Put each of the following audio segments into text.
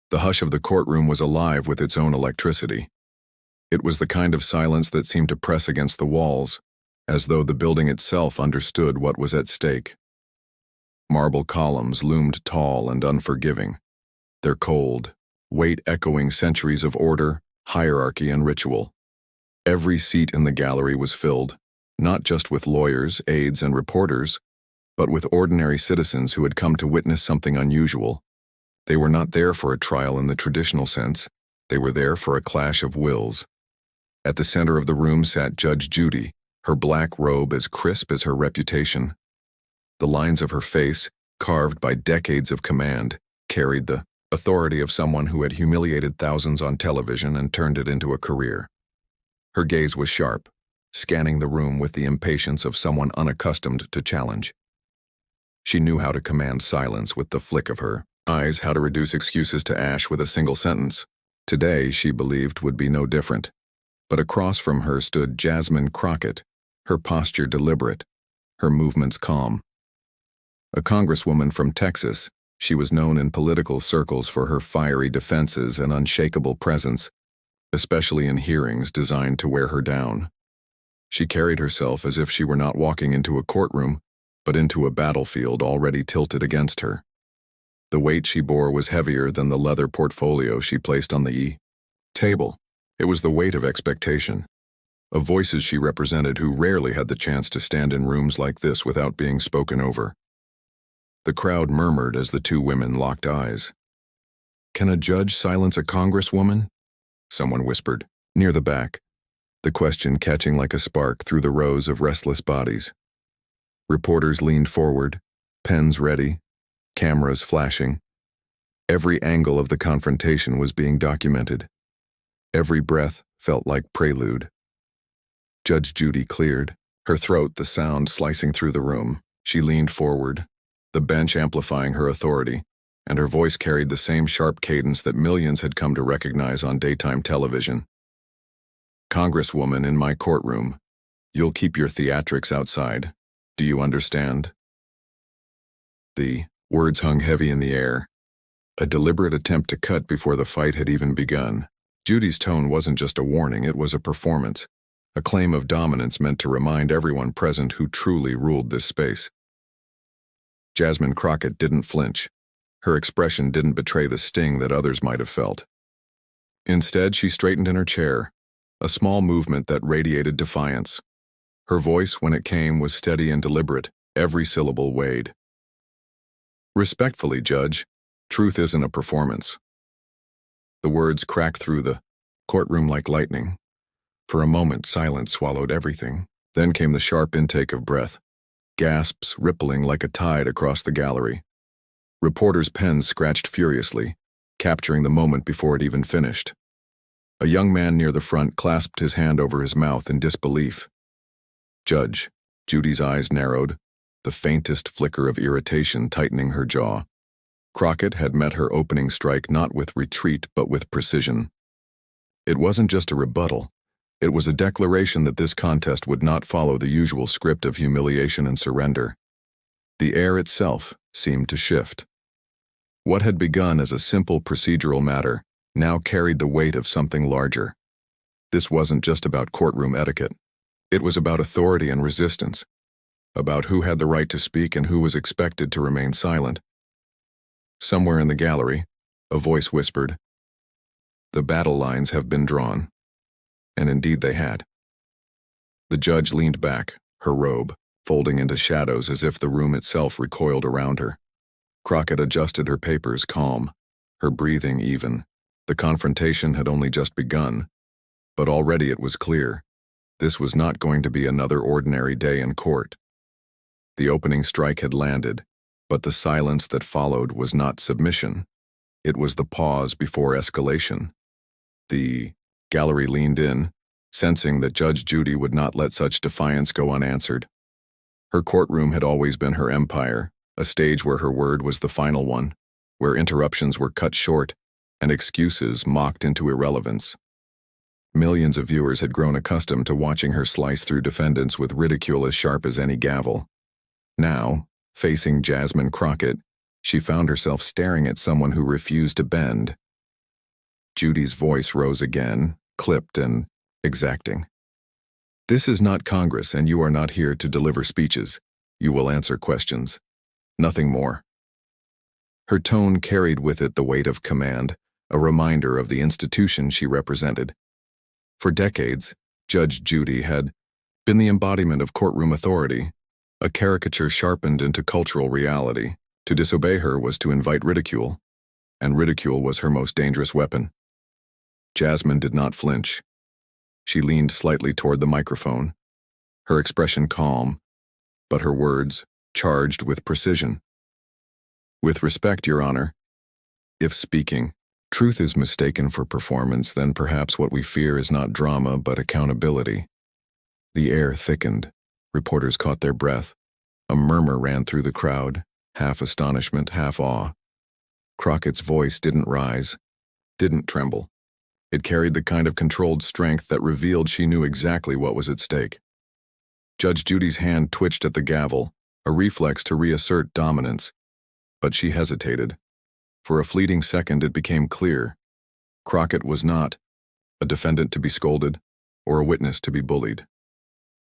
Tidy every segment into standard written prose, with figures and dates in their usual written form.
The hush of the courtroom was alive with its own electricity. It was the kind of silence that seemed to press against the walls, as though the building itself understood what was at stake. Marble columns loomed tall and unforgiving, their cold weight echoing centuries of order, hierarchy, and ritual. Every seat in the gallery was filled, not just with lawyers, aides, and reporters, but with ordinary citizens who had come to witness something unusual. They were not there for a trial in the traditional sense. They were there for a clash of wills. At the center of the room sat Judge Judy, her black robe as crisp as her reputation. The lines of her face, carved by decades of command, carried the authority of someone who had humiliated thousands on television and turned it into a career. Her gaze was sharp, scanning the room with the impatience of someone unaccustomed to challenge. She knew how to command silence with the flick of her eyes, how to reduce excuses to ash with a single sentence. Today, she believed, would be no different. But across from her stood Jasmine Crockett, her posture deliberate, her movements calm. A congresswoman from Texas, she was known in political circles for her fiery defenses and unshakable presence, especially in hearings designed to wear her down. She carried herself as if she were not walking into a courtroom, but into a battlefield already tilted against her. The weight she bore was heavier than the leather portfolio she placed on the table. It was the weight of expectation, of voices she represented who rarely had the chance to stand in rooms like this without being spoken over. The crowd murmured as the two women locked eyes. "Can a judge silence a congresswoman?" someone whispered, near the back, the question catching like a spark through the rows of restless bodies. Reporters leaned forward, pens ready, cameras flashing. Every angle of the confrontation was being documented. Every breath felt like prelude. Judge Judy cleared, her throat the sound slicing through the room. She leaned forward, the bench amplifying her authority, and her voice carried the same sharp cadence that millions had come to recognize on daytime television. "Congresswoman in my courtroom, you'll keep your theatrics outside. Do you understand?" The words hung heavy in the air, a deliberate attempt to cut before the fight had even begun. Judy's tone wasn't just a warning, it was a performance, a claim of dominance meant to remind everyone present who truly ruled this space. Jasmine Crockett didn't flinch. Her expression didn't betray the sting that others might have felt. Instead, she straightened in her chair, a small movement that radiated defiance. Her voice, when it came, was steady and deliberate, every syllable weighed. "Respectfully, Judge, truth isn't a performance." The words cracked through the courtroom like lightning. For a moment, silence swallowed everything. Then came the sharp intake of breath, gasps rippling like a tide across the gallery. Reporters' pens scratched furiously, capturing the moment before it even finished. A young man near the front clasped his hand over his mouth in disbelief. "Judge," Judy's eyes narrowed, the faintest flicker of irritation tightening her jaw. Crockett had met her opening strike not with retreat but with precision. It wasn't just a rebuttal. It was a declaration that this contest would not follow the usual script of humiliation and surrender. The air itself seemed to shift. What had begun as a simple procedural matter now carried the weight of something larger. This wasn't just about courtroom etiquette. It was about authority and resistance, about who had the right to speak and who was expected to remain silent. Somewhere in the gallery, a voice whispered, "The battle lines have been drawn." And indeed they had. The judge leaned back, her robe folding into shadows as if the room itself recoiled around her. Crockett adjusted her papers, calm, her breathing even. The confrontation had only just begun, but already it was clear. This was not going to be another ordinary day in court. The opening strike had landed, but the silence that followed was not submission. It was the pause before escalation. The gallery leaned in, sensing that Judge Judy would not let such defiance go unanswered. Her courtroom had always been her empire, a stage where her word was the final one, where interruptions were cut short and excuses mocked into irrelevance. Millions of viewers had grown accustomed to watching her slice through defendants with ridicule as sharp as any gavel. Now, facing Jasmine Crockett, she found herself staring at someone who refused to bend, Judy's voice rose again, clipped and exacting. "This is not Congress, and you are not here to deliver speeches. You will answer questions. Nothing more." Her tone carried with it the weight of command, a reminder of the institution she represented. For decades, Judge Judy had been the embodiment of courtroom authority, a caricature sharpened into cultural reality. To disobey her was to invite ridicule, and ridicule was her most dangerous weapon. Jasmine did not flinch. She leaned slightly toward the microphone, her expression calm, but her words charged with precision. "With respect, Your Honor, if speaking, truth is mistaken for performance, then perhaps what we fear is not drama but accountability." The air thickened. Reporters caught their breath. A murmur ran through the crowd, half astonishment, half awe. Crockett's voice didn't rise, didn't tremble. It carried the kind of controlled strength that revealed she knew exactly what was at stake. Judge Judy's hand twitched at the gavel, a reflex to reassert dominance, but she hesitated. For a fleeting second it became clear. Crockett was not a defendant to be scolded or a witness to be bullied.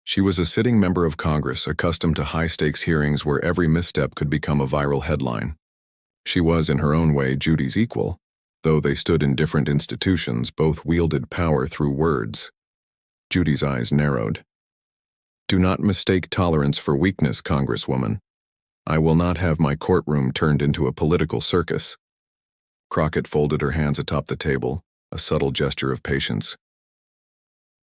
She was a sitting member of Congress, accustomed to high-stakes hearings where every misstep could become a viral headline. She was, in her own way, Judy's equal. Though they stood in different institutions, both wielded power through words. Judy's eyes narrowed. "Do not mistake tolerance for weakness, Congresswoman. I will not have my courtroom turned into a political circus." Crockett folded her hands atop the table, a subtle gesture of patience.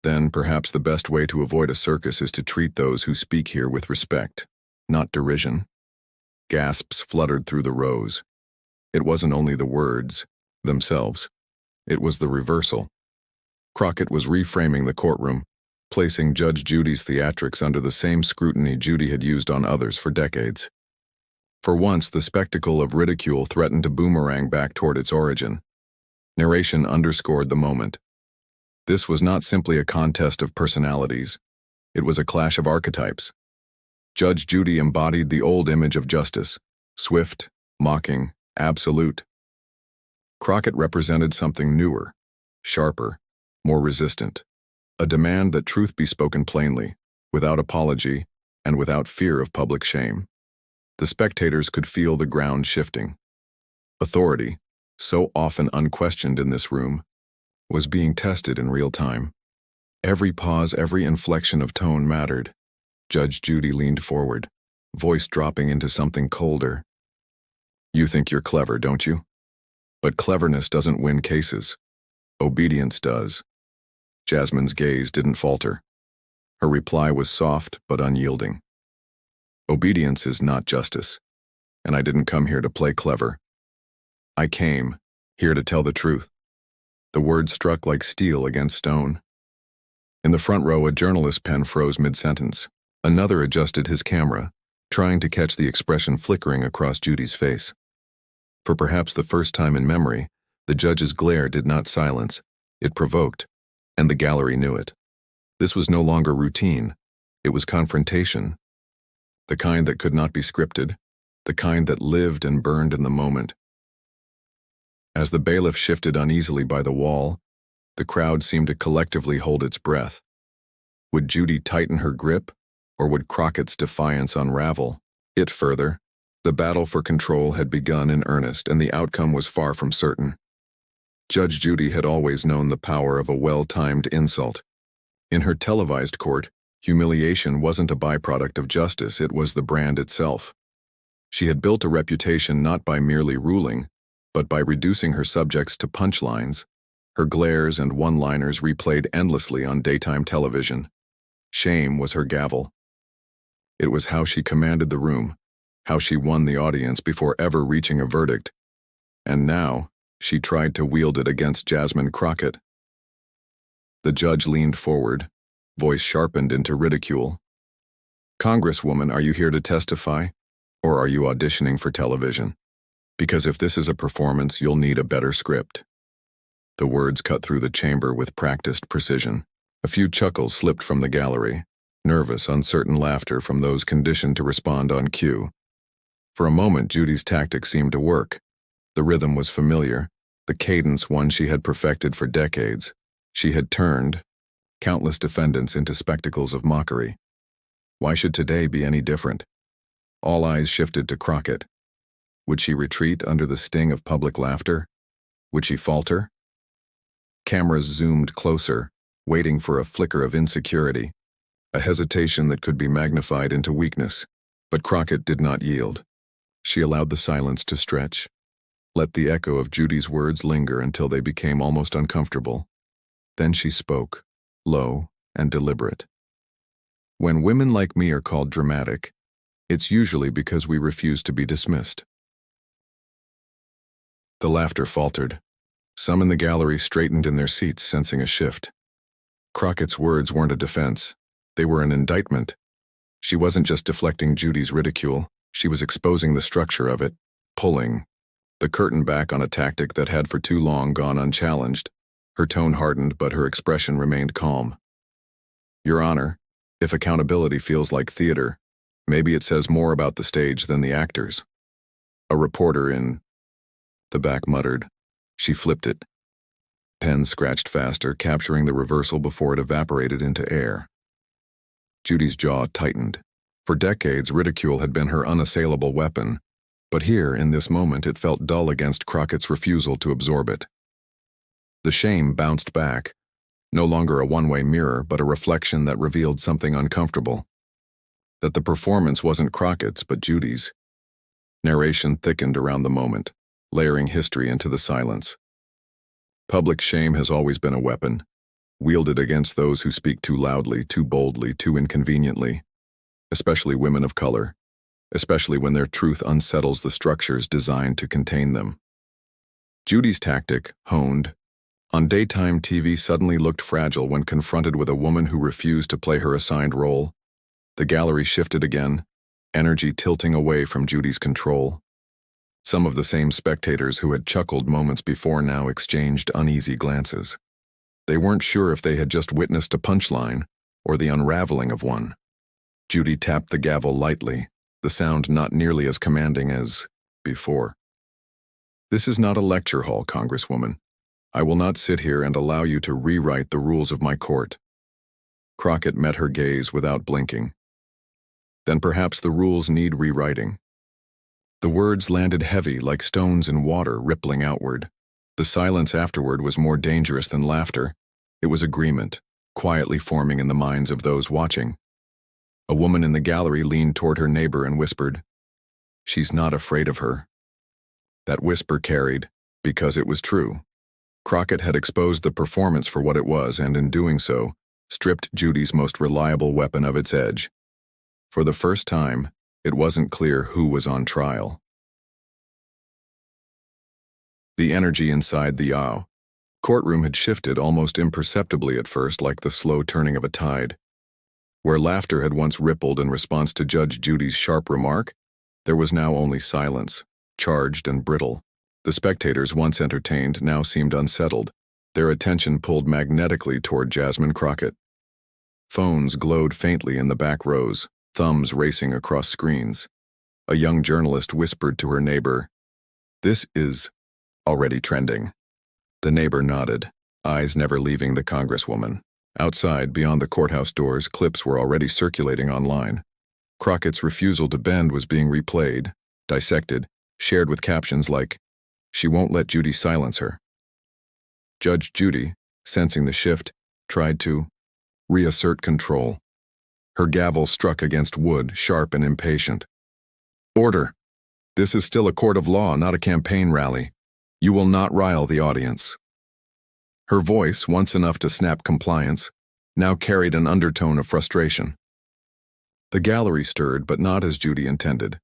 "Then perhaps the best way to avoid a circus is to treat those who speak here with respect, not derision." Gasps fluttered through the rows. It wasn't only the words themselves. It was the reversal. Crockett was reframing the courtroom, placing Judge Judy's theatrics under the same scrutiny Judy had used on others for decades. For once, the spectacle of ridicule threatened to boomerang back toward its origin. Narration underscored the moment. This was not simply a contest of personalities. It was a clash of archetypes. Judge Judy embodied the old image of justice, swift, mocking, absolute. Crockett represented something newer, sharper, more resistant, a demand that truth be spoken plainly, without apology, and without fear of public shame. The spectators could feel the ground shifting. Authority, so often unquestioned in this room, was being tested in real time. Every pause, every inflection of tone mattered. Judge Judy leaned forward, voice dropping into something colder. "You think you're clever, don't you? But cleverness doesn't win cases. Obedience does." Jasmine's gaze didn't falter. Her reply was soft but unyielding. "Obedience is not justice, and I didn't come here to play clever. I came here to tell the truth." The words struck like steel against stone. In the front row, a journalist's pen froze mid-sentence. Another adjusted his camera, trying to catch the expression flickering across Judy's face. For perhaps the first time in memory, the judge's glare did not silence, it provoked, and the gallery knew it. This was no longer routine, it was confrontation. The kind that could not be scripted, the kind that lived and burned in the moment. As the bailiff shifted uneasily by the wall, the crowd seemed to collectively hold its breath. Would Judy tighten her grip, or would Crockett's defiance unravel it further? The battle for control had begun in earnest, and the outcome was far from certain. Judge Judy had always known the power of a well-timed insult. In her televised court, humiliation wasn't a byproduct of justice, it was the brand itself. She had built a reputation not by merely ruling, but by reducing her subjects to punchlines. Her glares and one-liners replayed endlessly on daytime television. Shame was her gavel. It was how she commanded the room, how she won the audience before ever reaching a verdict. And now, she tried to wield it against Jasmine Crockett. The judge leaned forward, voice sharpened into ridicule. "Congresswoman, are you here to testify, or are you auditioning for television? Because if this is a performance, you'll need a better script." The words cut through the chamber with practiced precision. A few chuckles slipped from the gallery, nervous, uncertain laughter from those conditioned to respond on cue. For a moment, Judy's tactics seemed to work. The rhythm was familiar, The cadence, one she had perfected for decades. She had turned countless defendants into spectacles of mockery. Why should today be any different? All eyes shifted to Crockett. Would she retreat under the sting of public laughter? Would she falter? Cameras zoomed closer, waiting for a flicker of insecurity, a hesitation that could be magnified into weakness. But Crockett did not yield. She allowed the silence to stretch, let the echo of Judy's words linger until they became almost uncomfortable. Then she spoke, low and deliberate. When women like me are called dramatic, it's usually because we refuse to be dismissed. The laughter faltered. Some in the gallery straightened in their seats, sensing a shift. Crockett's words weren't a defense. They were an indictment. She wasn't just deflecting Judy's ridicule, she was exposing the structure of it, pulling the curtain back on a tactic that had for too long gone unchallenged. Her tone hardened, but her expression remained calm. Your Honor, if accountability feels like theater, maybe it says more about the stage than the actors. A reporter in the back muttered. She flipped it. Pen scratched faster, capturing the reversal before it evaporated into air. Judy's jaw tightened. For decades, ridicule had been her unassailable weapon, but here, in this moment, it felt dull against Crockett's refusal to absorb it. The shame bounced back, no longer a one-way mirror, but a reflection that revealed something uncomfortable. That the performance wasn't Crockett's, but Judy's. Narration thickened around the moment, layering history into the silence. Public shame has always been a weapon, wielded against those who speak too loudly, too boldly, too inconveniently, especially women of color, especially when their truth unsettles the structures designed to contain them. Judy's tactic, honed on daytime TV, suddenly looked fragile when confronted with a woman who refused to play her assigned role. The gallery shifted again, energy tilting away from Judy's control. Some of the same spectators who had chuckled moments before now exchanged uneasy glances. They weren't sure if they had just witnessed a punchline or the unraveling of one. Judy tapped the gavel lightly, the sound not nearly as commanding as before. This is not a lecture hall, Congresswoman. I will not sit here and allow you to rewrite the rules of my court. Crockett met her gaze without blinking. Then perhaps the rules need rewriting. The words landed heavy like stones in water rippling outward. The silence afterward was more dangerous than laughter. It was agreement, quietly forming in the minds of those watching. A woman in the gallery leaned toward her neighbor and whispered, "She's not afraid of her." That whisper carried, because it was true. Crockett had exposed the performance for what it was, and in doing so, stripped Judy's most reliable weapon of its edge. For the first time, it wasn't clear who was on trial. The energy inside the courtroom had shifted almost imperceptibly at first, like the slow turning of a tide. Where laughter had once rippled in response to Judge Judy's sharp remark, there was now only silence, charged and brittle. The spectators, once entertained, now seemed unsettled, their attention pulled magnetically toward Jasmine Crockett. Phones glowed faintly in the back rows, thumbs racing across screens. A young journalist whispered to her neighbor, "This is already trending." The neighbor nodded, eyes never leaving the Congresswoman. Outside, beyond the courthouse doors, clips were already circulating online. Crockett's refusal to bend was being replayed, dissected, shared with captions like, "She won't let Judy silence her." Judge Judy, sensing the shift, tried to reassert control. Her gavel struck against wood, sharp and impatient. "Order! This is still a court of law, not a campaign rally. You will not rile the audience." Her voice, once enough to snap compliance, now carried an undertone of frustration. The gallery stirred, but not as Judy intended.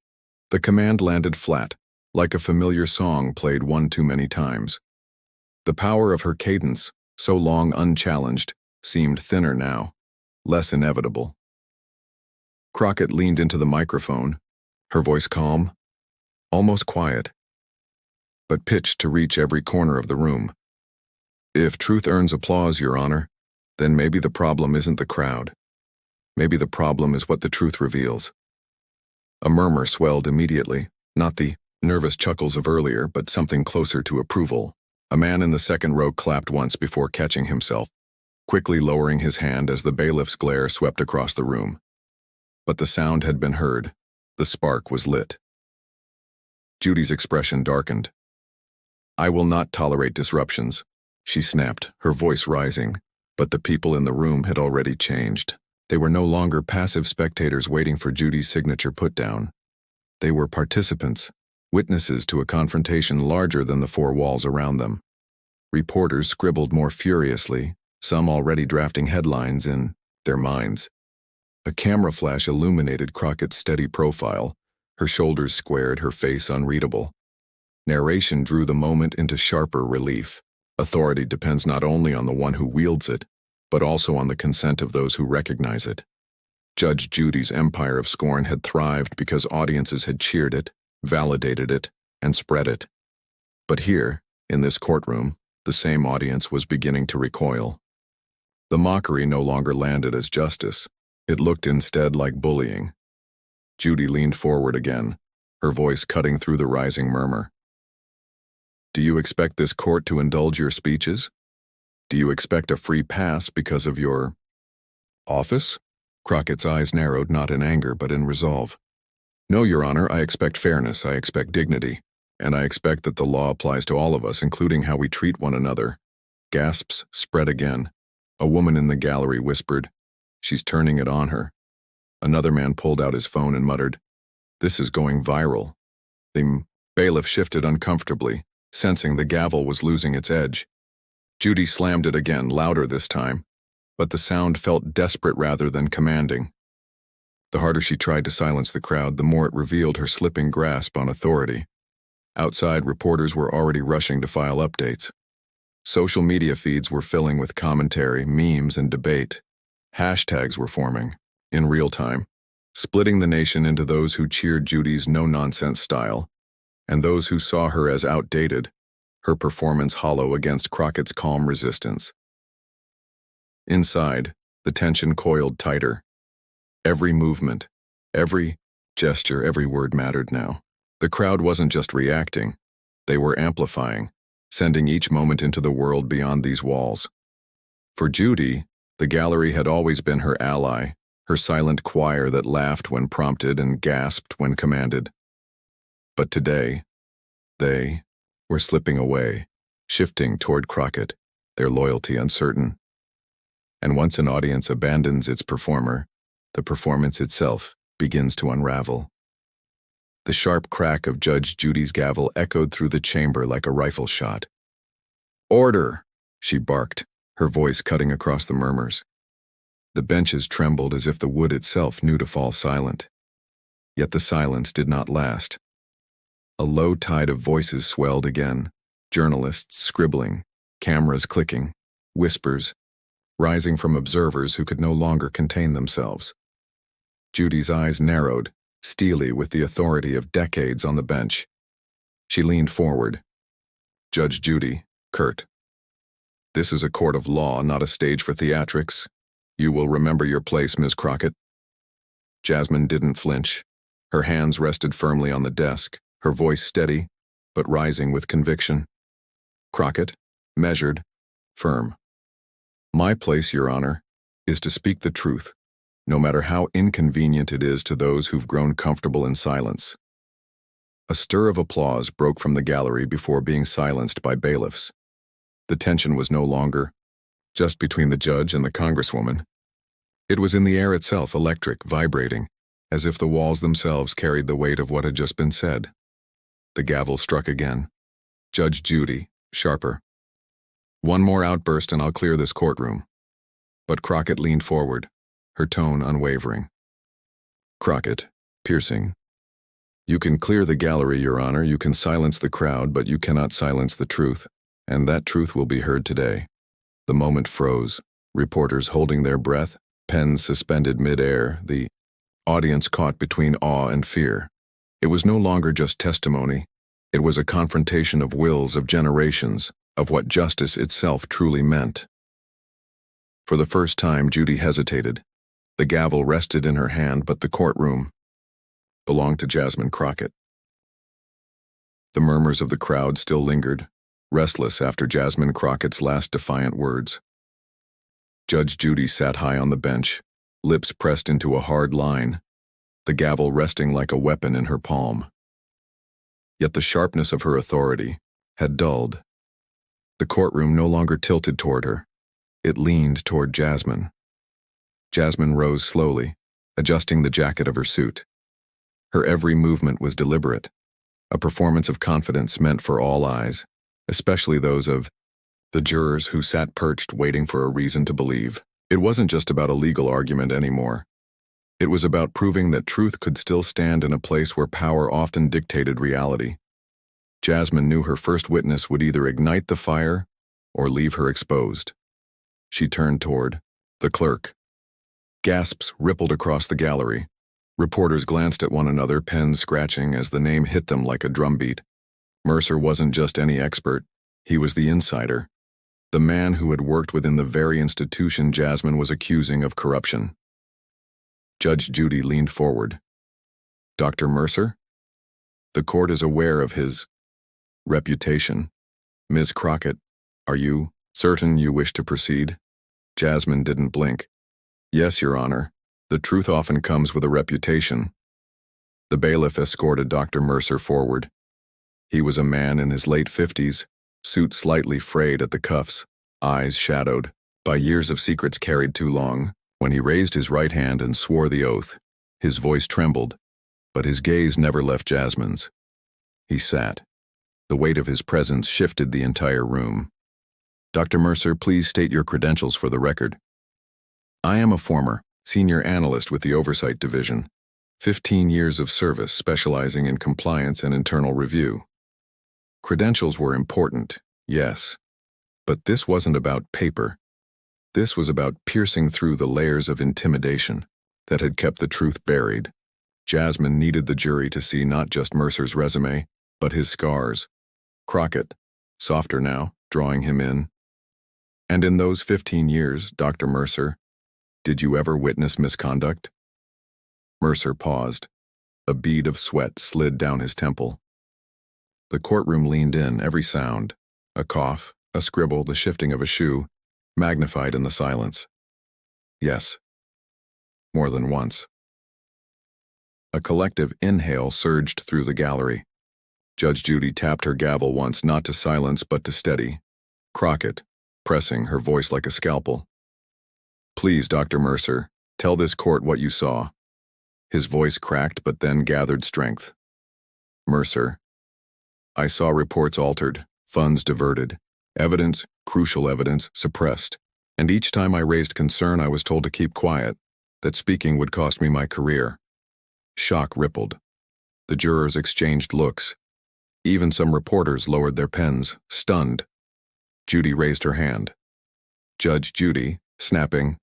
The command landed flat, like a familiar song played one too many times. The power of her cadence, so long unchallenged, seemed thinner now, less inevitable. Crockett leaned into the microphone, her voice calm, almost quiet, but pitched to reach every corner of the room. "If truth earns applause, Your Honor, then maybe the problem isn't the crowd. Maybe the problem is what the truth reveals." A murmur swelled immediately, not the nervous chuckles of earlier, but something closer to approval. A man in the second row clapped once before catching himself, quickly lowering his hand as the bailiff's glare swept across the room. But the sound had been heard. The spark was lit. Judy's expression darkened. "I will not tolerate disruptions," she snapped, her voice rising, but the people in the room had already changed. They were no longer passive spectators waiting for Judy's signature put down. They were participants, witnesses to a confrontation larger than the four walls around them. Reporters scribbled more furiously, some already drafting headlines in their minds. A camera flash illuminated Crockett's steady profile, her shoulders squared, her face unreadable. Narration drew the moment into sharper relief. Authority depends not only on the one who wields it, but also on the consent of those who recognize it. Judge Judy's empire of scorn had thrived because audiences had cheered it, validated it, and spread it. But here, in this courtroom, the same audience was beginning to recoil. The mockery no longer landed as justice. It looked instead like bullying. Judy leaned forward again, her voice cutting through the rising murmur. "Do you expect this court to indulge your speeches? Do you expect a free pass because of your office?" Crockett's eyes narrowed, not in anger but in resolve. "No, Your Honor, I expect fairness, I expect dignity, and I expect that the law applies to all of us, including how we treat one another." Gasps spread again. A woman in the gallery whispered, "She's turning it on her." Another man pulled out his phone and muttered, "This is going viral." The bailiff shifted uncomfortably, sensing the gavel was losing its edge. Judy slammed it again, louder this time, but the sound felt desperate rather than commanding. The harder she tried to silence the crowd, the more it revealed her slipping grasp on authority. Outside, reporters were already rushing to file updates. Social media feeds were filling with commentary, memes, and debate. Hashtags were forming, in real time, splitting the nation into those who cheered Judy's no-nonsense style, and those who saw her as outdated, her performance hollow against Crockett's calm resistance. Inside, the tension coiled tighter. Every movement, every gesture, every word mattered now. The crowd wasn't just reacting, they were amplifying, sending each moment into the world beyond these walls. For Judy, the gallery had always been her ally, her silent choir that laughed when prompted and gasped when commanded. But today, they were slipping away, shifting toward Crockett, their loyalty uncertain. And once an audience abandons its performer, the performance itself begins to unravel. The sharp crack of Judge Judy's gavel echoed through the chamber like a rifle shot. "Order!" she barked, her voice cutting across the murmurs. The benches trembled as if the wood itself knew to fall silent. Yet the silence did not last. A low tide of voices swelled again, journalists scribbling, cameras clicking, whispers, rising from observers who could no longer contain themselves. Judy's eyes narrowed, steely with the authority of decades on the bench. She leaned forward. "Judge Judy, curt. This is a court of law, not a stage for theatrics. You will remember your place, Ms. Crockett." Jasmine didn't flinch. Her hands rested firmly on the desk, her voice steady, but rising with conviction. "Crockett, measured, firm. My place, Your Honor, is to speak the truth, no matter how inconvenient it is to those who've grown comfortable in silence." A stir of applause broke from the gallery before being silenced by bailiffs. The tension was no longer just between the judge and the congresswoman. It was in the air itself, electric, vibrating, as if the walls themselves carried the weight of what had just been said. The gavel struck again. Judge Judy, sharper. "One more outburst and I'll clear this courtroom." But Crockett leaned forward, her tone unwavering. "Crockett, piercing. You can clear the gallery, Your Honor, you can silence the crowd, but you cannot silence the truth, and that truth will be heard today." The moment froze, reporters holding their breath, pens suspended mid-air, the audience caught between awe and fear. It was no longer just testimony, it was a confrontation of wills, of generations, of what justice itself truly meant. For the first time, Judy hesitated. The gavel rested in her hand, but the courtroom belonged to Jasmine Crockett. The murmurs of the crowd still lingered, restless after Jasmine Crockett's last defiant words. Judge Judy sat high on the bench, lips pressed into a hard line, the gavel resting like a weapon in her palm. Yet the sharpness of her authority had dulled. The courtroom no longer tilted toward her. It leaned toward Jasmine. Jasmine rose slowly, adjusting the jacket of her suit. Her every movement was deliberate, a performance of confidence meant for all eyes, especially those of the jurors who sat perched waiting for a reason to believe. It wasn't just about a legal argument anymore. It was about proving that truth could still stand in a place where power often dictated reality. Jasmine knew her first witness would either ignite the fire or leave her exposed. She turned toward the clerk. Gasps rippled across the gallery. Reporters glanced at one another, pens scratching as the name hit them like a drumbeat. Mercer wasn't just any expert. He was the insider, the man who had worked within the very institution Jasmine was accusing of corruption. Judge Judy leaned forward. Dr. Mercer? The court is aware of his reputation. Ms. Crockett, are you certain you wish to proceed? Jasmine didn't blink. Yes, Your Honor. The truth often comes with a reputation. The bailiff escorted Dr. Mercer forward. He was a man in his late 50s, suit slightly frayed at the cuffs, eyes shadowed by years of secrets carried too long. When he raised his right hand and swore the oath, his voice trembled, but his gaze never left Jasmine's. He sat. The weight of his presence shifted the entire room. Dr. Mercer, please state your credentials for the record. I am a former senior analyst with the Oversight Division, 15 years of service specializing in compliance and internal review. Credentials were important, yes, but this wasn't about paper. This was about piercing through the layers of intimidation that had kept the truth buried. Jasmine needed the jury to see not just Mercer's resume, but his scars. Crockett, softer now, drawing him in. And in those 15 years, Dr. Mercer, did you ever witness misconduct? Mercer paused. A bead of sweat slid down his temple. The courtroom leaned in, every sound, a cough, a scribble, the shifting of a shoe, magnified in the silence. Yes. More than once. A collective inhale surged through the gallery. Judge Judy tapped her gavel once, not to silence but to steady. Crockett, pressing, her voice like a scalpel. Please, Dr. Mercer, tell this court what you saw. His voice cracked but then gathered strength. Mercer, I saw reports altered, funds diverted, evidence, crucial evidence, suppressed, and each time I raised concern I was told to keep quiet, that speaking would cost me my career. Shock rippled. The jurors exchanged looks. Even some reporters lowered their pens, stunned. Judy raised her hand. Judge Judy, snapping.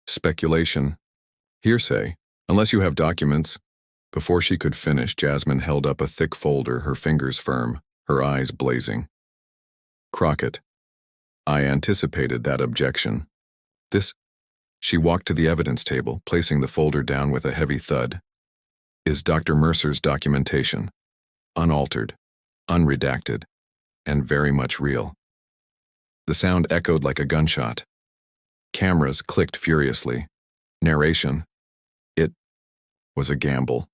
Speculation. Hearsay, unless you have documents. Before she could finish, Jasmine held up a thick folder, her fingers firm, her eyes blazing. Crockett. I anticipated that objection. She walked to the evidence table, placing the folder down with a heavy thud. Is Dr. Mercer's documentation. Unaltered, unredacted, and very much real. The sound echoed like a gunshot. Cameras clicked furiously. Narration. It was a gamble.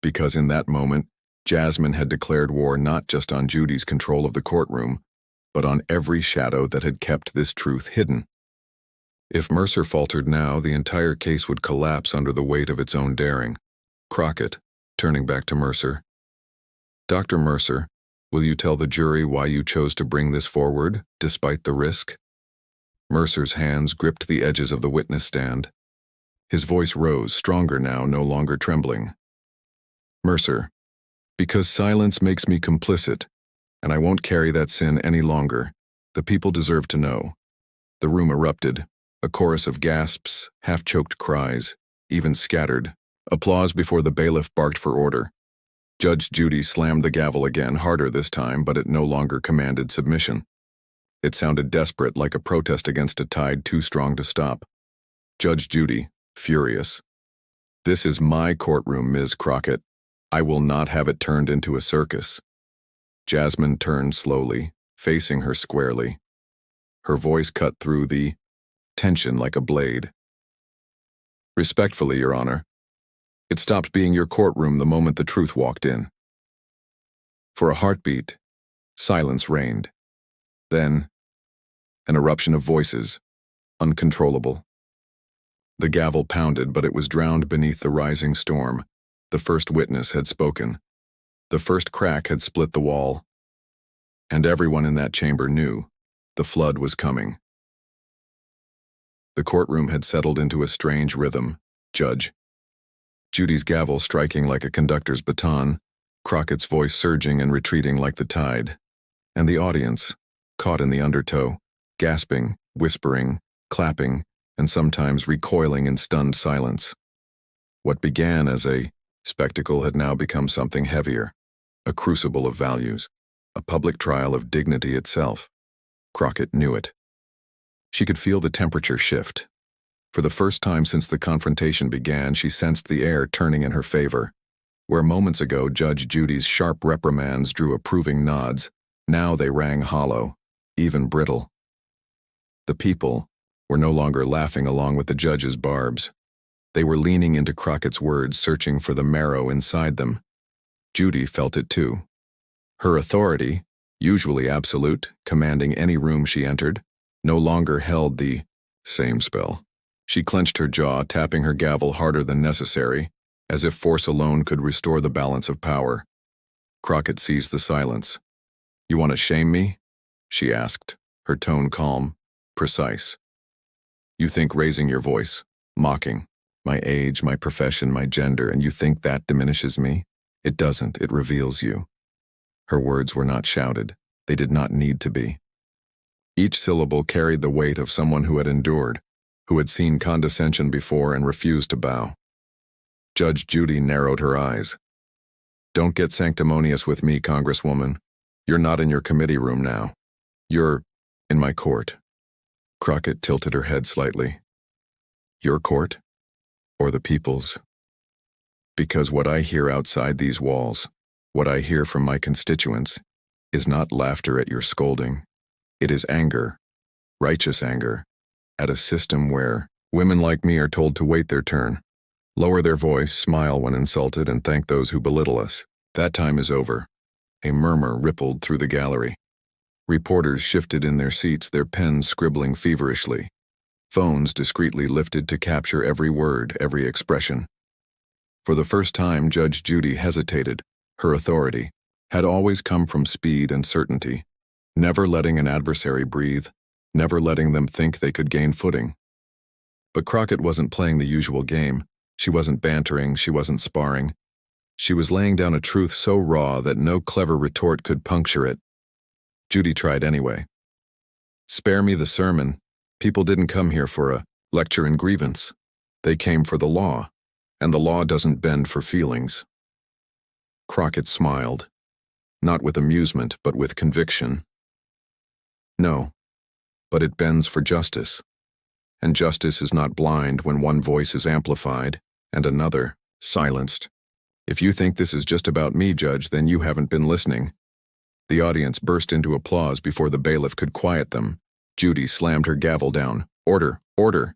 Because in that moment, Jasmine had declared war not just on Judy's control of the courtroom, but on every shadow that had kept this truth hidden. If Mercer faltered now, the entire case would collapse under the weight of its own daring. Crockett, turning back to Mercer. Dr. Mercer, will you tell the jury why you chose to bring this forward, despite the risk? Mercer's hands gripped the edges of the witness stand. His voice rose, stronger now, no longer trembling. Mercer, because silence makes me complicit, and I won't carry that sin any longer. The people deserve to know. The room erupted, a chorus of gasps, half-choked cries, even scattered, applause before the bailiff barked for order. Judge Judy slammed the gavel again, harder this time, but it no longer commanded submission. It sounded desperate, like a protest against a tide too strong to stop. Judge Judy, furious. This is my courtroom, Ms. Crockett. I will not have it turned into a circus. Jasmine turned slowly, facing her squarely. Her voice cut through the tension like a blade. "Respectfully, Your Honor, it stopped being your courtroom the moment the truth walked in." For a heartbeat, silence reigned. Then, an eruption of voices, uncontrollable. The gavel pounded, but it was drowned beneath the rising storm. The first witness had spoken. The first crack had split the wall. And everyone in that chamber knew the flood was coming. The courtroom had settled into a strange rhythm. Judge Judy's gavel striking like a conductor's baton, Crockett's voice surging and retreating like the tide, and the audience, caught in the undertow, gasping, whispering, clapping, and sometimes recoiling in stunned silence. What began as a spectacle had now become something heavier, a crucible of values, a public trial of dignity itself. Crockett knew it. She could feel the temperature shift. For the first time since the confrontation began, she sensed the air turning in her favor. Where moments ago Judge Judy's sharp reprimands drew approving nods, now they rang hollow, even brittle. The people were no longer laughing along with the judge's barbs. They were leaning into Crockett's words, searching for the marrow inside them. Judy felt it too. Her authority, usually absolute, commanding any room she entered, no longer held the same spell. She clenched her jaw, tapping her gavel harder than necessary, as if force alone could restore the balance of power. Crockett seized the silence. "You want to shame me?" she asked, her tone calm, precise. "You think raising your voice, mocking, my age, my profession, my gender, and you think that diminishes me? It doesn't, it reveals you." Her words were not shouted. They did not need to be. Each syllable carried the weight of someone who had endured, who had seen condescension before and refused to bow. Judge Judy narrowed her eyes. "Don't get sanctimonious with me, Congresswoman. You're not in your committee room now. You're in my court." Crockett tilted her head slightly. "Your court? Or the people's?" "Because what I hear outside these walls, what I hear from my constituents, is not laughter at your scolding. It is anger, righteous anger, at a system where women like me are told to wait their turn, lower their voice, smile when insulted, and thank those who belittle us. That time is over." A murmur rippled through the gallery. Reporters shifted in their seats, their pens scribbling feverishly. Phones discreetly lifted to capture every word, every expression. For the first time, Judge Judy hesitated. Her authority had always come from speed and certainty, never letting an adversary breathe, never letting them think they could gain footing. But Crockett wasn't playing the usual game. She wasn't bantering, she wasn't sparring. She was laying down a truth so raw that no clever retort could puncture it. Judy tried anyway. "Spare me the sermon. People didn't come here for a lecture in grievance. They came for the law, and the law doesn't bend for feelings." Crockett smiled, not with amusement, but with conviction. "No, but it bends for justice. And justice is not blind when one voice is amplified and another silenced. If you think this is just about me, Judge, then you haven't been listening." The audience burst into applause before the bailiff could quiet them. Judy slammed her gavel down. "Order, order."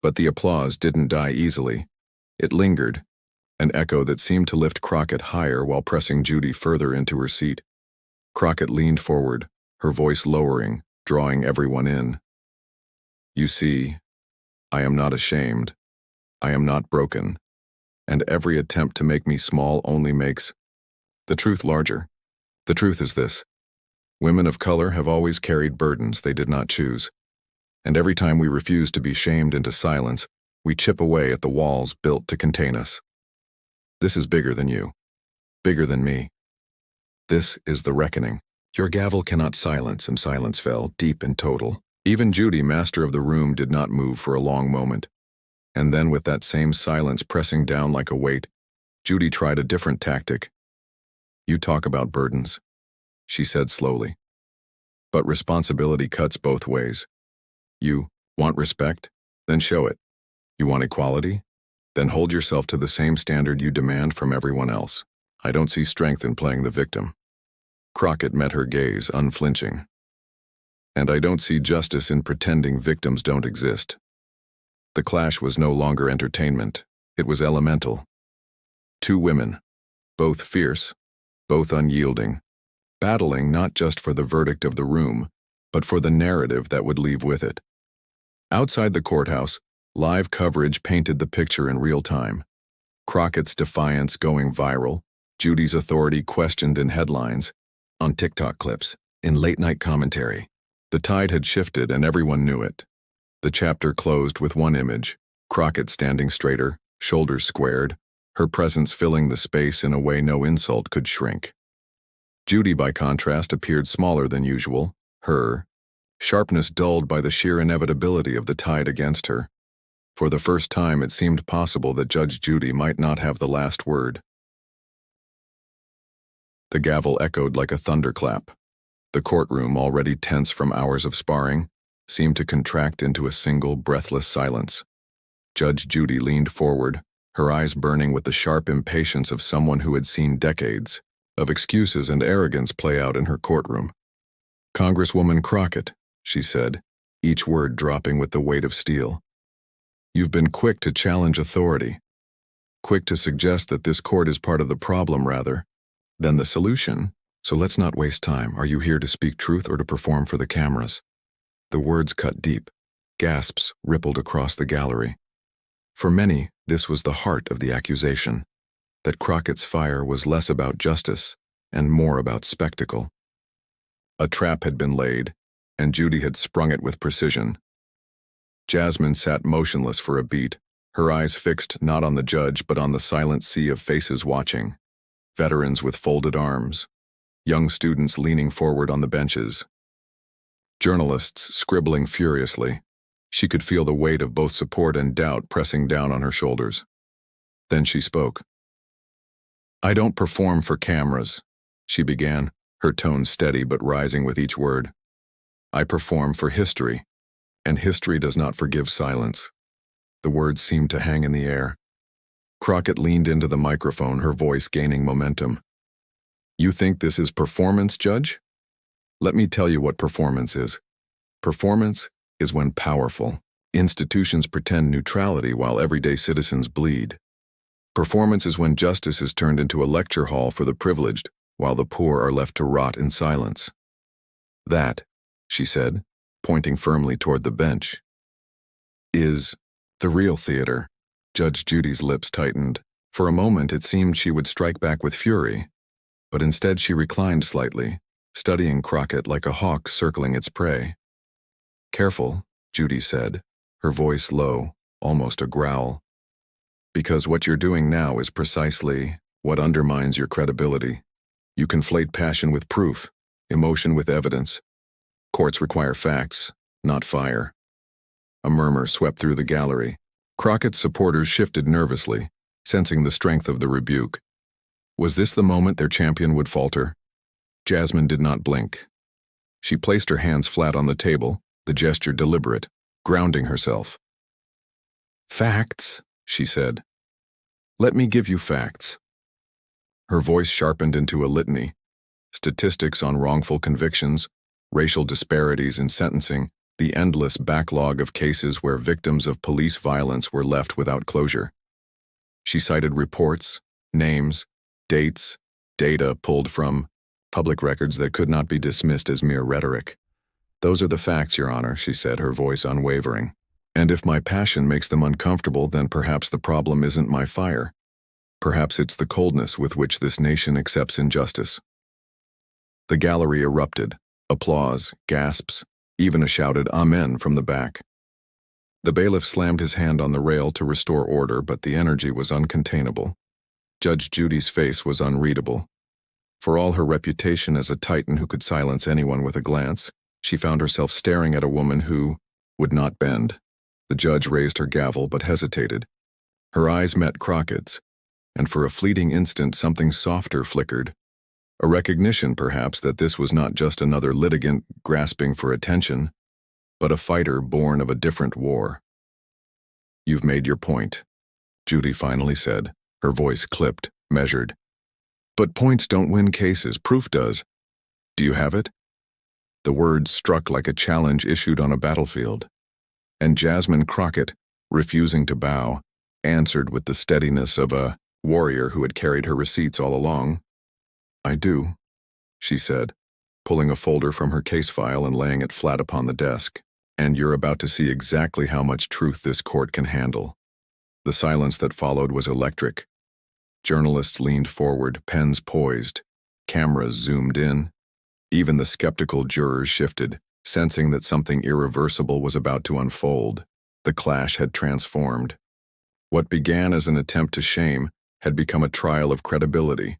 But the applause didn't die easily. It lingered, an echo that seemed to lift Crockett higher while pressing Judy further into her seat. Crockett leaned forward, her voice lowering, drawing everyone in. "You see, I am not ashamed. I am not broken. And every attempt to make me small only makes the truth larger. The truth is this. Women of color have always carried burdens they did not choose. And every time we refuse to be shamed into silence, we chip away at the walls built to contain us. This is bigger than you. Bigger than me. This is the reckoning. Your gavel cannot silence," and silence fell, deep and total. Even Judy, master of the room, did not move for a long moment. And then, with that same silence pressing down like a weight, Judy tried a different tactic. "You talk about burdens," she said slowly. "But responsibility cuts both ways. You want respect? Then show it. You want equality? Then hold yourself to the same standard you demand from everyone else. I don't see strength in playing the victim." Crockett met her gaze, unflinching. And I don't see justice in pretending victims don't exist. The clash was no longer entertainment. It was elemental. Two women, both fierce, both unyielding, battling not just for the verdict of the room, but for the narrative that would leave with it. Outside the courthouse, live coverage painted the picture in real time. Crockett's defiance going viral, Judy's authority questioned in headlines, on TikTok clips, in late-night commentary. The tide had shifted and everyone knew it. The chapter closed with one image, Crockett standing straighter, shoulders squared, her presence filling the space in a way no insult could shrink. Judy, by contrast, appeared smaller than usual, her sharpness dulled by the sheer inevitability of the tide against her. For the first time, it seemed possible that Judge Judy might not have the last word. The gavel echoed like a thunderclap. The courtroom, already tense from hours of sparring, seemed to contract into a single, breathless silence. Judge Judy leaned forward, her eyes burning with the sharp impatience of someone who had seen decades of excuses and arrogance play out in her courtroom. "Congresswoman Crockett," she said, each word dropping with the weight of steel. "You've been quick to challenge authority, quick to suggest that this court is part of the problem rather than the solution. So let's not waste time. Are you here to speak truth or to perform for the cameras?" The words cut deep. Gasps rippled across the gallery. For many, this was the heart of the accusation, that Crockett's fire was less about justice and more about spectacle. A trap had been laid, and Judy had sprung it with precision. Jasmine sat motionless for a beat, her eyes fixed not on the judge but on the silent sea of faces watching. Veterans with folded arms, young students leaning forward on the benches, journalists scribbling furiously. She could feel the weight of both support and doubt pressing down on her shoulders. Then she spoke. "I don't perform for cameras," she began, her tone steady but rising with each word. "I perform for history, and history does not forgive silence." The words seemed to hang in the air. Crockett leaned into the microphone, her voice gaining momentum. "You think this is performance, Judge? Let me tell you what performance is. Performance is when powerful institutions pretend neutrality while everyday citizens bleed. Performance is when justice is turned into a lecture hall for the privileged while the poor are left to rot in silence. That," she said, pointing firmly toward the bench, "is the real theater." Judge Judy's lips tightened. For a moment it seemed she would strike back with fury, but instead she reclined slightly, studying Crockett like a hawk circling its prey. "Careful," Judy said, her voice low, almost a growl. "Because what you're doing now is precisely what undermines your credibility. You conflate passion with proof, emotion with evidence. Courts require facts, not fire." A murmur swept through the gallery. Crockett's supporters shifted nervously, sensing the strength of the rebuke. Was this the moment their champion would falter? Jasmine did not blink. She placed her hands flat on the table, the gesture deliberate, grounding herself. "Facts," she said. "Let me give you facts." Her voice sharpened into a litany. Statistics on wrongful convictions, racial disparities in sentencing, the endless backlog of cases where victims of police violence were left without closure. She cited reports, names, dates, data pulled from public records that could not be dismissed as mere rhetoric. "Those are the facts, Your Honor," she said, her voice unwavering. "And if my passion makes them uncomfortable, then perhaps the problem isn't my fire. Perhaps it's the coldness with which this nation accepts injustice." The gallery erupted. Applause, gasps, even a shouted "Amen" from the back. The bailiff slammed his hand on the rail to restore order, but the energy was uncontainable. Judge Judy's face was unreadable. For all her reputation as a titan who could silence anyone with a glance, she found herself staring at a woman who would not bend. The judge raised her gavel but hesitated. Her eyes met Crockett's, and for a fleeting instant something softer flickered. A recognition, perhaps, that this was not just another litigant grasping for attention, but a fighter born of a different war. "You've made your point," Judy finally said, her voice clipped, measured. "But points don't win cases, proof does. Do you have it?" The words struck like a challenge issued on a battlefield. And Jasmine Crockett, refusing to bow, answered with the steadiness of a warrior who had carried her receipts all along. "I do," she said, pulling a folder from her case file and laying it flat upon the desk. "And you're about to see exactly how much truth this court can handle." The silence that followed was electric. Journalists leaned forward, pens poised, cameras zoomed in. Even the skeptical jurors shifted, sensing that something irreversible was about to unfold. The clash had transformed. What began as an attempt to shame had become a trial of credibility,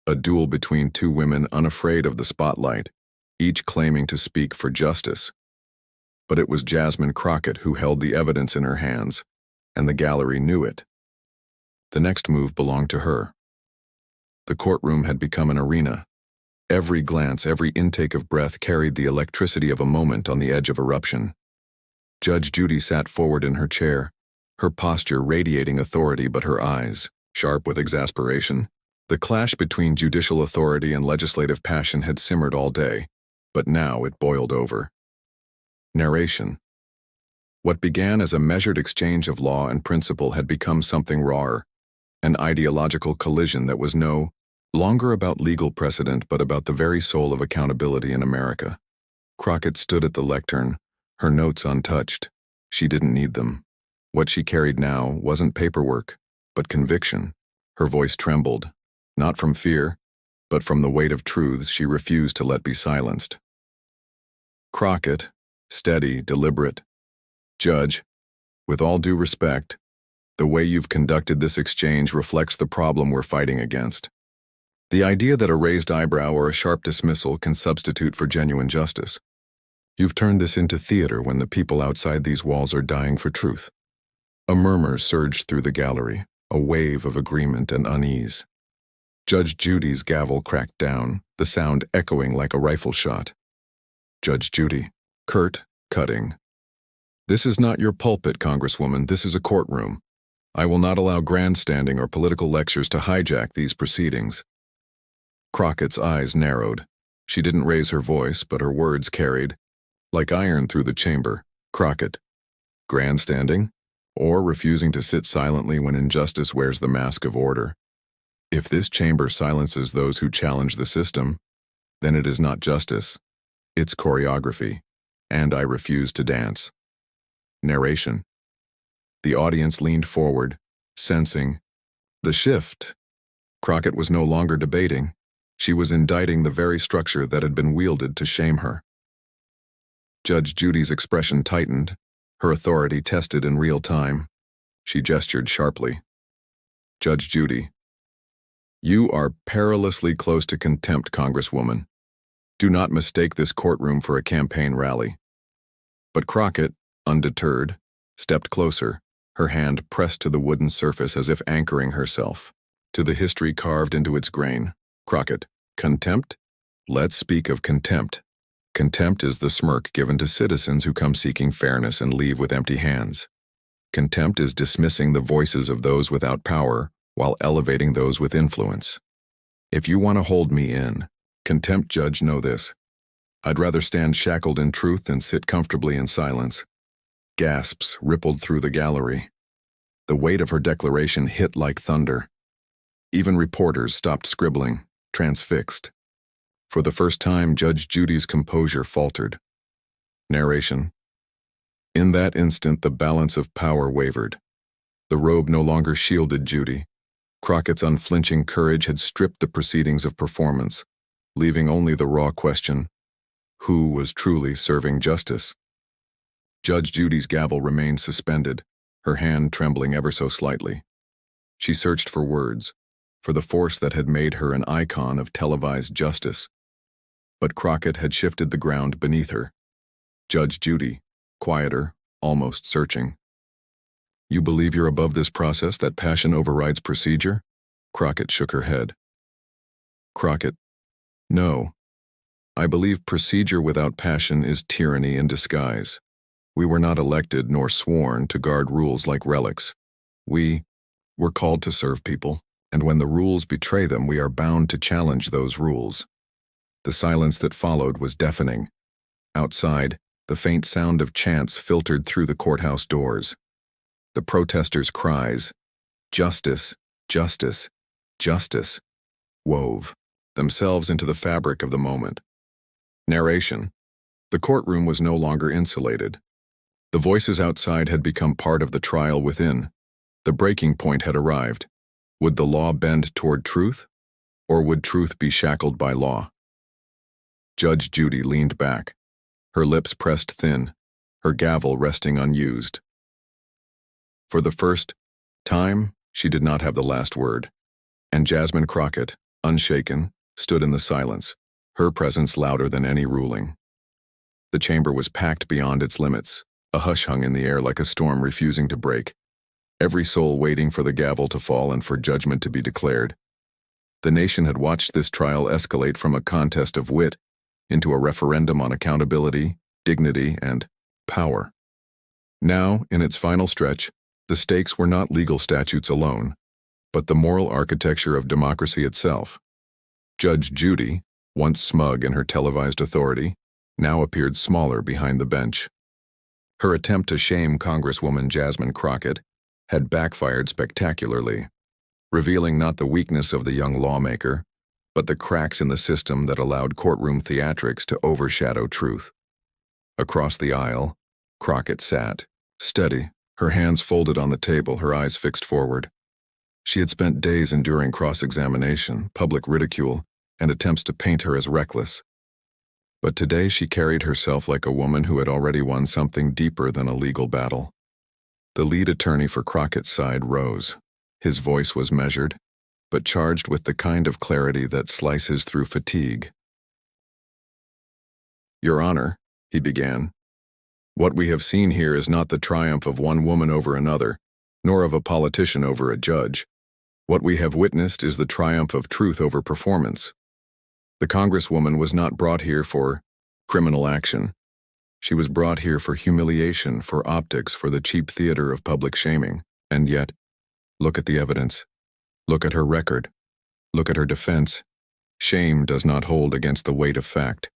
a duel between two women unafraid of the spotlight, each claiming to speak for justice. But it was Jasmine Crockett who held the evidence in her hands, and the gallery knew it. The next move belonged to her. The courtroom had become an arena. Every glance, every intake of breath carried the electricity of a moment on the edge of eruption. Judge Judy sat forward in her chair, her posture radiating authority but her eyes sharp with exasperation. The clash between judicial authority and legislative passion had simmered all day, but now it boiled over. Narration. What began as a measured exchange of law and principle had become something rawer, an ideological collision that was no longer about legal precedent but about the very soul of accountability in America. Crockett stood at the lectern, her notes untouched. She didn't need them. What she carried now wasn't paperwork, but conviction. Her voice trembled, not from fear, but from the weight of truths she refused to let be silenced. "Crockett, steady, deliberate. Judge, with all due respect, the way you've conducted this exchange reflects the problem we're fighting against. The idea that a raised eyebrow or a sharp dismissal can substitute for genuine justice. You've turned this into theater when the people outside these walls are dying for truth." A murmur surged through the gallery, a wave of agreement and unease. Judge Judy's gavel cracked down, the sound echoing like a rifle shot. Judge Judy, curt, cutting. "This is not your pulpit, Congresswoman. This is a courtroom. I will not allow grandstanding or political lectures to hijack these proceedings." Crockett's eyes narrowed. She didn't raise her voice, but her words carried, like iron through the chamber. "Crockett, grandstanding? Or refusing to sit silently when injustice wears the mask of order? If this chamber silences those who challenge the system, then it is not justice. It's choreography, and I refuse to dance." Narration. The audience leaned forward, sensing the shift. Crockett was no longer debating. She was indicting the very structure that had been wielded to shame her. Judge Judy's expression tightened, her authority tested in real time. She gestured sharply. "Judge Judy, you are perilously close to contempt, Congresswoman. Do not mistake this courtroom for a campaign rally." But Crockett, undeterred, stepped closer, her hand pressed to the wooden surface as if anchoring herself to the history carved into its grain. "Crockett, contempt? Let's speak of contempt. Contempt is the smirk given to citizens who come seeking fairness and leave with empty hands. Contempt is dismissing the voices of those without power while elevating those with influence. If you want to hold me in, contempt, Judge, know this. I'd rather stand shackled in truth than sit comfortably in silence." Gasps rippled through the gallery. The weight of her declaration hit like thunder. Even reporters stopped scribbling, transfixed. For the first time, Judge Judy's composure faltered. Narration. In that instant, the balance of power wavered. The robe no longer shielded Judy. Crockett's unflinching courage had stripped the proceedings of performance, leaving only the raw question, who was truly serving justice? Judge Judy's gavel remained suspended, her hand trembling ever so slightly. She searched for words, for the force that had made her an icon of televised justice. But Crockett had shifted the ground beneath her. Judge Judy, quieter, almost searching. "You believe you're above this process, that passion overrides procedure?" Crockett shook her head. "Crockett, no. I believe procedure without passion is tyranny in disguise. We were not elected nor sworn to guard rules like relics. We were called to serve people, and when the rules betray them, we are bound to challenge those rules." The silence that followed was deafening. Outside, the faint sound of chants filtered through the courthouse doors. The protesters' cries, "Justice, justice, justice," wove themselves into the fabric of the moment. Narration. The courtroom was no longer insulated. The voices outside had become part of the trial within. The breaking point had arrived. Would the law bend toward truth, or would truth be shackled by law? Judge Judy leaned back, her lips pressed thin, her gavel resting unused. For the first time, she did not have the last word, and Jasmine Crockett, unshaken, stood in the silence, her presence louder than any ruling. The chamber was packed beyond its limits, a hush hung in the air like a storm refusing to break, every soul waiting for the gavel to fall and for judgment to be declared. The nation had watched this trial escalate from a contest of wit into a referendum on accountability, dignity, and power. Now, in its final stretch, the stakes were not legal statutes alone, but the moral architecture of democracy itself. Judge Judy, once smug in her televised authority, now appeared smaller behind the bench. Her attempt to shame Congresswoman Jasmine Crockett had backfired spectacularly, revealing not the weakness of the young lawmaker, but the cracks in the system that allowed courtroom theatrics to overshadow truth. Across the aisle, Crockett sat, steady, her hands folded on the table, her eyes fixed forward. She had spent days enduring cross-examination, public ridicule, and attempts to paint her as reckless. But today she carried herself like a woman who had already won something deeper than a legal battle. The lead attorney for Crockett's side rose. His voice was measured, but charged with the kind of clarity that slices through fatigue. "Your Honor," he began, "what we have seen here is not the triumph of one woman over another, nor of a politician over a judge. What we have witnessed is the triumph of truth over performance. The Congresswoman was not brought here for criminal action. She was brought here for humiliation, for optics, for the cheap theater of public shaming. And yet, look at the evidence. Look at her record. Look at her defense. Shame does not hold against the weight of fact."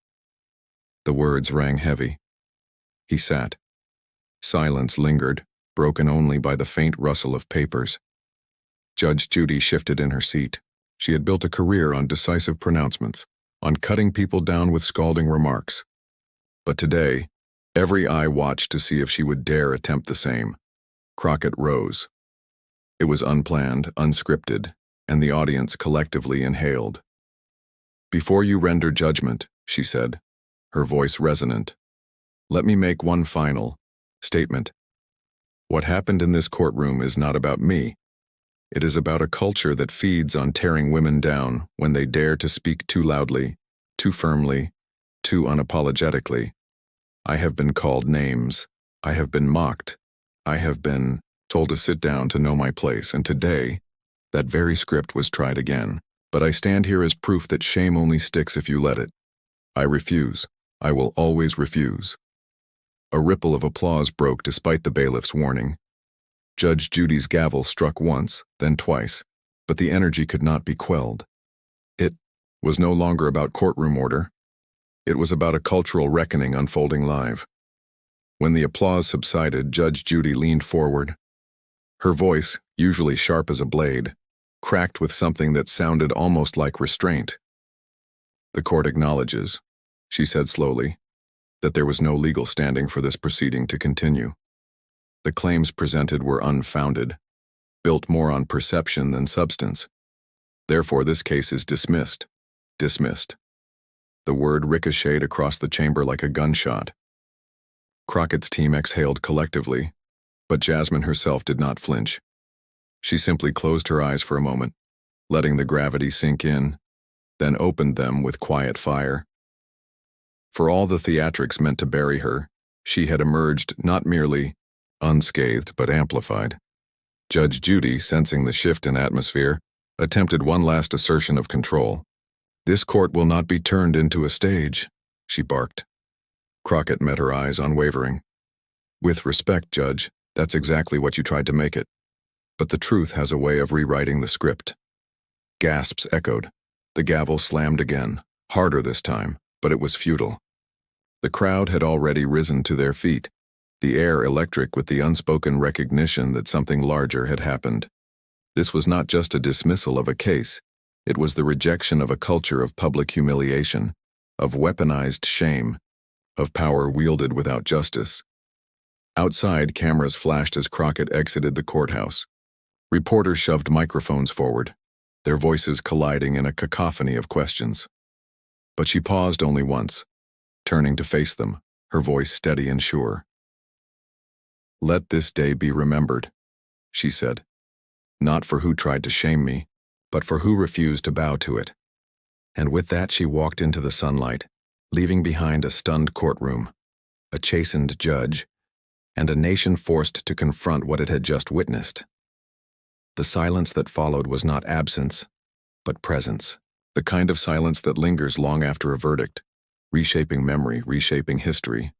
The words rang heavy. He sat. Silence lingered, broken only by the faint rustle of papers. Judge Judy shifted in her seat. She had built a career on decisive pronouncements, on cutting people down with scalding remarks. But today, every eye watched to see if she would dare attempt the same. Crockett rose. It was unplanned, unscripted, and the audience collectively inhaled. "Before you render judgment," she said, her voice resonant, "let me make one final statement. What happened in this courtroom is not about me. It is about a culture that feeds on tearing women down when they dare to speak too loudly, too firmly, too unapologetically. I have been called names. I have been mocked. I have been told to sit down to know my place, and today, that very script was tried again. But I stand here as proof that shame only sticks if you let it. I refuse. I will always refuse." A ripple of applause broke despite the bailiff's warning. Judge Judy's gavel struck once, then twice, but the energy could not be quelled. It was no longer about courtroom order. It was about a cultural reckoning unfolding live. When the applause subsided, Judge Judy leaned forward. Her voice, usually sharp as a blade, cracked with something that sounded almost like restraint. "The court acknowledges," she said slowly, "that there was no legal standing for this proceeding to continue. The claims presented were unfounded, built more on perception than substance. Therefore, this case is dismissed. Dismissed." The word ricocheted across the chamber like a gunshot. Crockett's team exhaled collectively, but Jasmine herself did not flinch. She simply closed her eyes for a moment, letting the gravity sink in, then opened them with quiet fire. For all the theatrics meant to bury her, she had emerged not merely unscathed but amplified. Judge Judy, sensing the shift in atmosphere, attempted one last assertion of control. "This court will not be turned into a stage," she barked. Crockett met her eyes unwavering. "With respect, Judge, that's exactly what you tried to make it. But the truth has a way of rewriting the script." Gasps echoed. The gavel slammed again, harder this time, but it was futile. The crowd had already risen to their feet, the air electric with the unspoken recognition that something larger had happened. This was not just a dismissal of a case, it was the rejection of a culture of public humiliation, of weaponized shame, of power wielded without justice. Outside, cameras flashed as Crockett exited the courthouse. Reporters shoved microphones forward, their voices colliding in a cacophony of questions. But she paused only once, turning to face them, her voice steady and sure. "Let this day be remembered," she said. "Not for who tried to shame me, but for who refused to bow to it." And with that she walked into the sunlight, leaving behind a stunned courtroom, a chastened judge, and a nation forced to confront what it had just witnessed. The silence that followed was not absence, but presence, the kind of silence that lingers long after a verdict, reshaping memory, reshaping history,